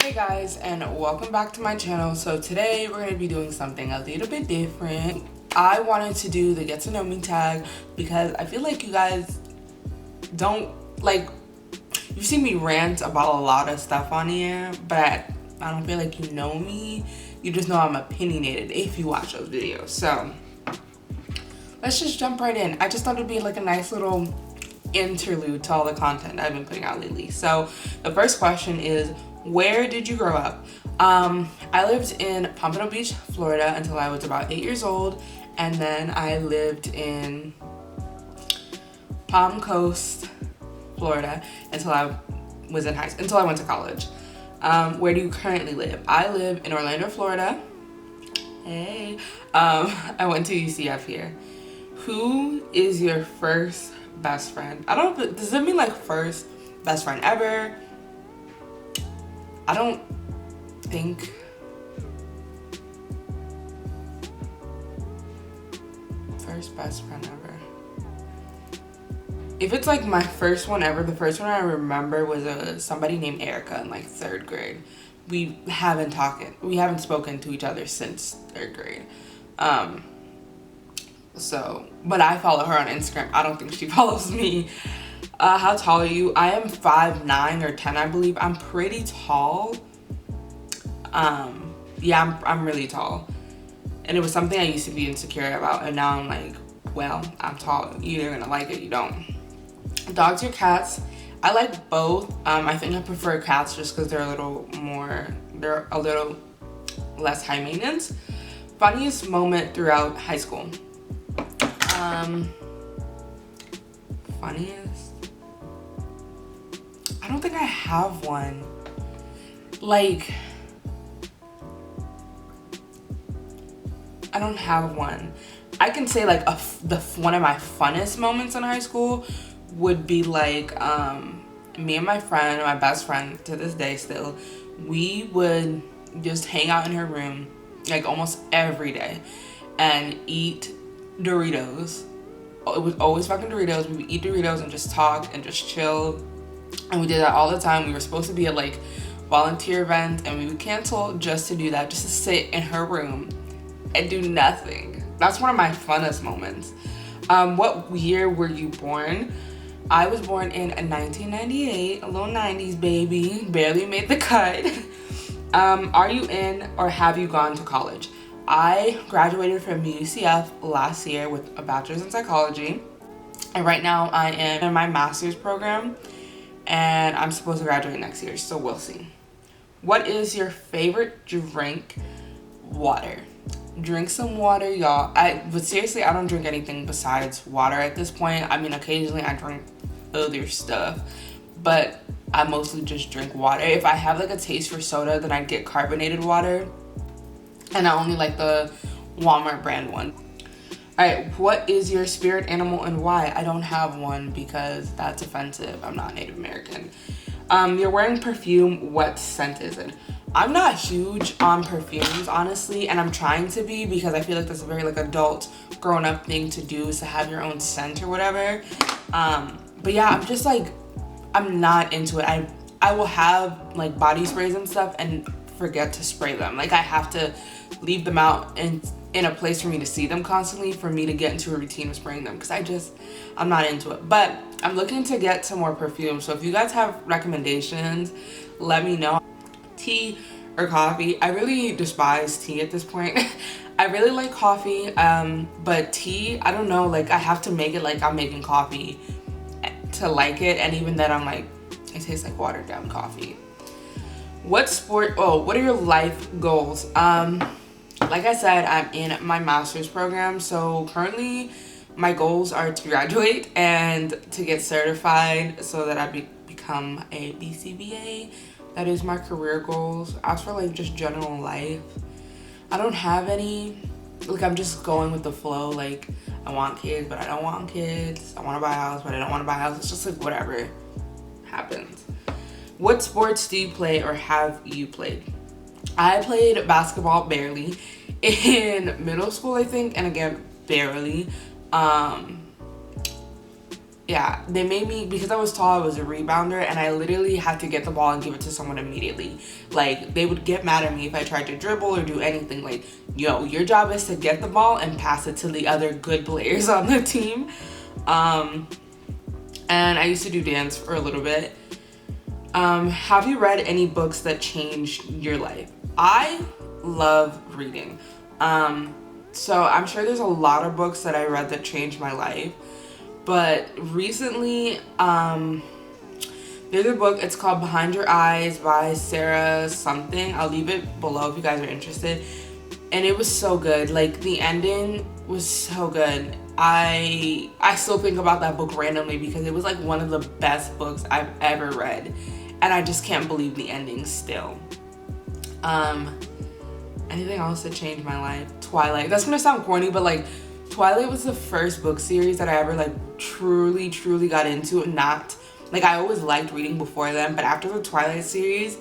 Hey guys, and welcome back to my channel. So today we're going to be doing something a little bit different. I wanted to do the get to know me tag because I feel like you guys don't you've seen me rant about a lot of stuff on here, but I don't feel like you know me. You just know I'm opinionated if you watch those videos. So let's just jump right in. I just thought it'd be like a nice little interlude to all the content I've been putting out lately. So the first question is, where did you grow up? I lived in Pompano Beach, Florida until I was about 8 years old, and then I lived in Palm Coast, Florida until I went to college. Where do you currently live? I live in Orlando, Florida. Hey. I went to UCF here. Who is your first best friend? I don't know, does it mean like first best friend ever? I don't think. First best friend ever. If it's like my first one ever, the first one I remember was somebody named Erica in like 3rd grade. We haven't spoken to each other since 3rd grade. But I follow her on Instagram. I don't think she follows me. How tall are you? I am 5'9" or 10, I believe. I'm pretty tall. Yeah, I'm really tall. And it was something I used to be insecure about, and now I'm like, well, I'm tall. You're either gonna like it, you don't. Dogs or cats? I like both. I think I prefer cats just because they're a little less high maintenance. Funniest moment throughout high school? Funniest? I don't think I have one. I don't have one. I can say like one of my funnest moments in high school would be like me and my friend, my best friend to this day still, we would just hang out in her room like almost every day and eat Doritos. It was always fucking Doritos. We would eat Doritos and just talk and just chill. And we did that all the time. We were supposed to be at like volunteer events, and we would cancel just to do that, just to sit in her room and do nothing. That's one of my funnest moments. What year were you born? I was born in 1998, a little 90s baby, barely made the cut. Are you in or have you gone to college? I graduated from UCF last year with a bachelor's in psychology, and right now I am in my master's program, and I'm supposed to graduate next year, so we'll see. What is your favorite drink? Water. Drink some water, y'all. But seriously, I don't drink anything besides water at this point. I mean, occasionally I drink other stuff, but I mostly just drink water. If I have like a taste for soda, then I get carbonated water, and I only like the Walmart brand one. All right, what is your spirit animal and why? I don't have one because that's offensive. I'm not Native American. You're wearing perfume. What scent is it? I'm not huge on perfumes, honestly, and I'm trying to be because I feel like that's a very like adult, grown-up thing to do, is to have your own scent or whatever. But yeah, I'm just like, I'm not into it. I will have like body sprays and stuff and forget to spray them. Like I have to leave them out in a place for me to see them constantly for me to get into a routine of spraying them, because I'm not into it. But I'm looking to get some more perfume, so if you guys have recommendations, let me know. Tea or coffee? I really despise tea at this point. I really like coffee, but tea, I don't know, like I have to make it like I'm making coffee to like it, and even then I'm like, it tastes like watered down coffee. What are your life goals? Like I said, I'm in my master's program, so currently my goals are to graduate and to get certified so that I become a BCBA. That is my career goals. As for like just general life, I don't have any. Like I'm just going with the flow. Like I want kids, but I don't want kids. I want to buy a house, but I don't want to buy a house. It's just like whatever happens. What sports do you play or have you played? I played basketball barely in middle school, I think, and again barely. Yeah, they made me, because I was tall, I was a rebounder, and I literally had to get the ball and give it to someone immediately. Like, they would get mad at me if I tried to dribble or do anything. Like, yo, your job is to get the ball and pass it to the other good players on the team. And I used to do dance for a little bit. Have you read any books that changed your life? I love reading. So I'm sure there's a lot of books that I read that changed my life. But recently, there's a book, it's called Behind Your Eyes by Sarah something. I'll leave it below if you guys are interested. And it was so good. Like, the ending was so good. I still think about that book randomly because it was like one of the best books I've ever read. And I just can't believe the ending still. Anything else that changed my life? Twilight. That's gonna sound corny, but like, Twilight was the first book series that I ever like truly got into. Not like, I always liked reading before then, but after the Twilight series,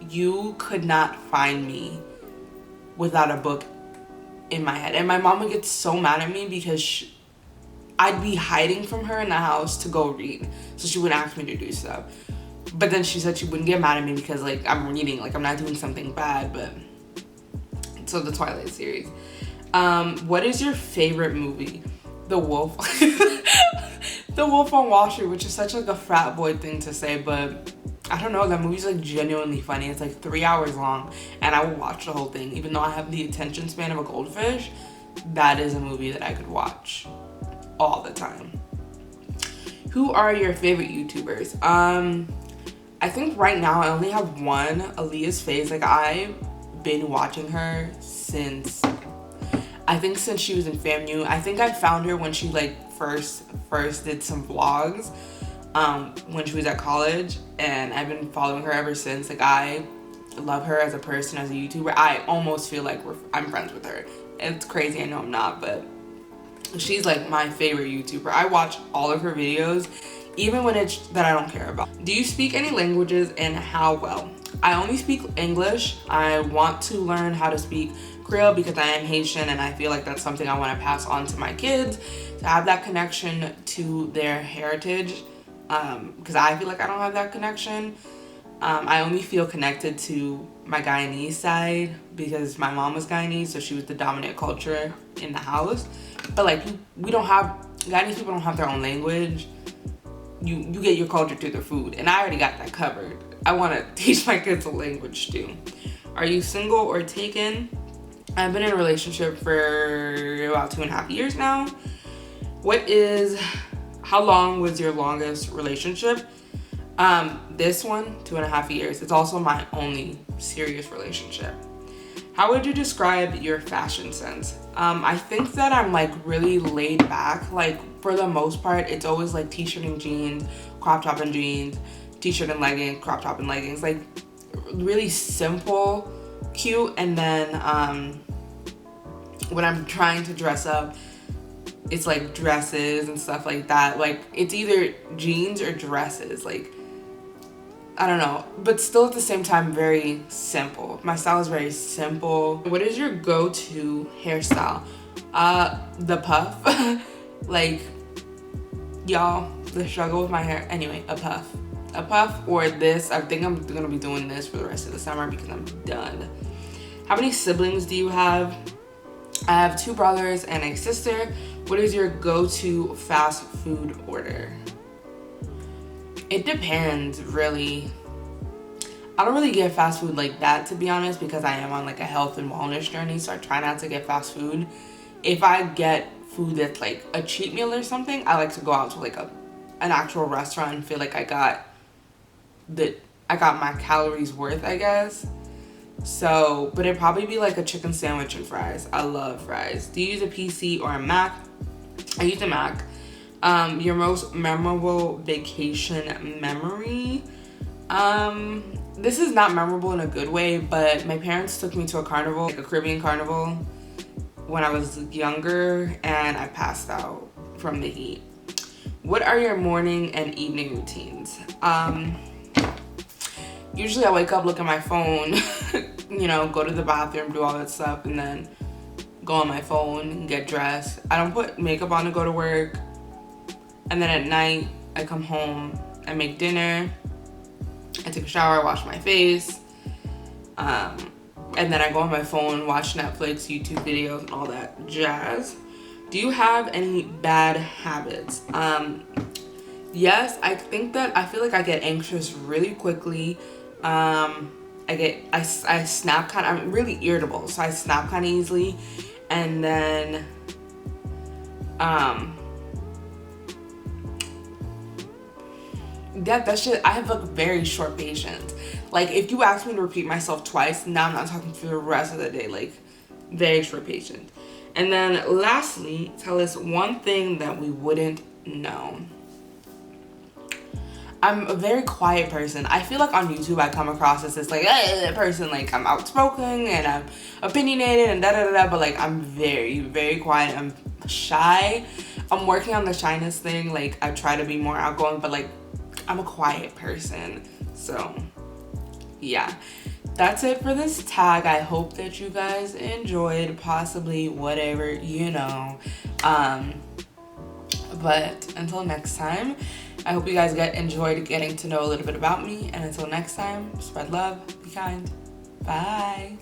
you could not find me without a book in my head. And my mom would get so mad at me because I'd be hiding from her in the house to go read, so she wouldn't ask me to do stuff. But then she said she wouldn't get mad at me because like I'm reading, like I'm not doing something bad. But so the Twilight series. What is your favorite movie? The Wolf. The Wolf on Wall Street, which is such like a frat boy thing to say, but I don't know, that movie's like genuinely funny. It's like 3 hours long and I will watch the whole thing. Even though I have the attention span of a goldfish, that is a movie that I could watch all the time. Who are your favorite YouTubers? I think right now I only have one, Aaliyah's Face. Like, I've been watching her since she was in FAMU. I think I found her when she like first did some vlogs when she was at college, and I've been following her ever since. Like, I love her as a person, as a YouTuber. I almost feel like I'm friends with her. It's crazy, I know I'm not, but she's like my favorite YouTuber. I watch all of her videos, even when it's that I don't care about. Do you speak any languages, and how well? I only speak English. I want to learn how to speak Creole because I am Haitian, and I feel like that's something I want to pass on to my kids, to have that connection to their heritage, because I feel like I don't have that connection. I only feel connected to my Guyanese side because my mom was Guyanese, so she was the dominant culture in the house. But like, we don't have, Guyanese people don't have their own language. You get your culture through the food, and I already got that covered. I want to teach my kids a language too. Are you single or taken? I've been in a relationship for about 2.5 years now. How long was your longest relationship? This one, 2.5 years. It's also my only serious relationship. How would you describe your fashion sense? I think that I'm like really laid back. Like, for the most part, it's always like t-shirt and jeans, crop top and jeans, t-shirt and leggings, crop top and leggings. Like, really simple, cute. And then when I'm trying to dress up, it's like dresses and stuff like that. Like, it's either jeans or dresses. Like, I don't know, but still at the same time very simple. My style is very simple. What is your go-to hairstyle? The puff. Like, y'all, the struggle with my hair. Anyway, a puff or this. I think I'm gonna be doing this for the rest of the summer because I'm done. How many siblings do you have? I have 2 brothers and a sister. What is your go-to fast food order? It depends, really. I don't really get fast food like that, to be honest, because I am on like a health and wellness journey, so I try not to get fast food. If I get food that's like a cheat meal or something, I like to go out to like an actual restaurant and feel like I got my calories worth, I guess. So, but it'd probably be like a chicken sandwich and fries. I love fries. Do you use a PC or a Mac? I use a Mac. Your most memorable vacation memory? This is not memorable in a good way, but my parents took me to a carnival, like a Caribbean carnival, when I was younger, and I passed out from the heat. What are your morning and evening routines? Usually I wake up, look at my phone, you know, go to the bathroom, do all that stuff, and then go on my phone and get dressed. I don't put makeup on to go to work. And then at night, I come home, I make dinner, I take a shower, wash my face, and then I go on my phone, watch Netflix, YouTube videos, and all that jazz. Do you have any bad habits? Yes, I think that I feel like I get anxious really quickly. I snap kind of, I'm really irritable, so I snap kind of easily. And then, that shit, I have like very short patience. Like if you ask me to repeat myself twice, now I'm not talking for the rest of the day. Like very short patience. And then lastly, tell us one thing that we wouldn't know. I'm a very quiet person. I feel like on YouTube I come across as this like person, like I'm outspoken and I'm opinionated and da da da da, but like I'm very, very quiet. I'm shy. I'm working on the shyness thing. Like I try to be more outgoing, but like I'm a quiet person. So yeah, that's it for this tag. I hope that you guys enjoyed, possibly whatever, you know. But until next time, I hope you guys enjoyed getting to know a little bit about me. And until next time, spread love, be kind. Bye.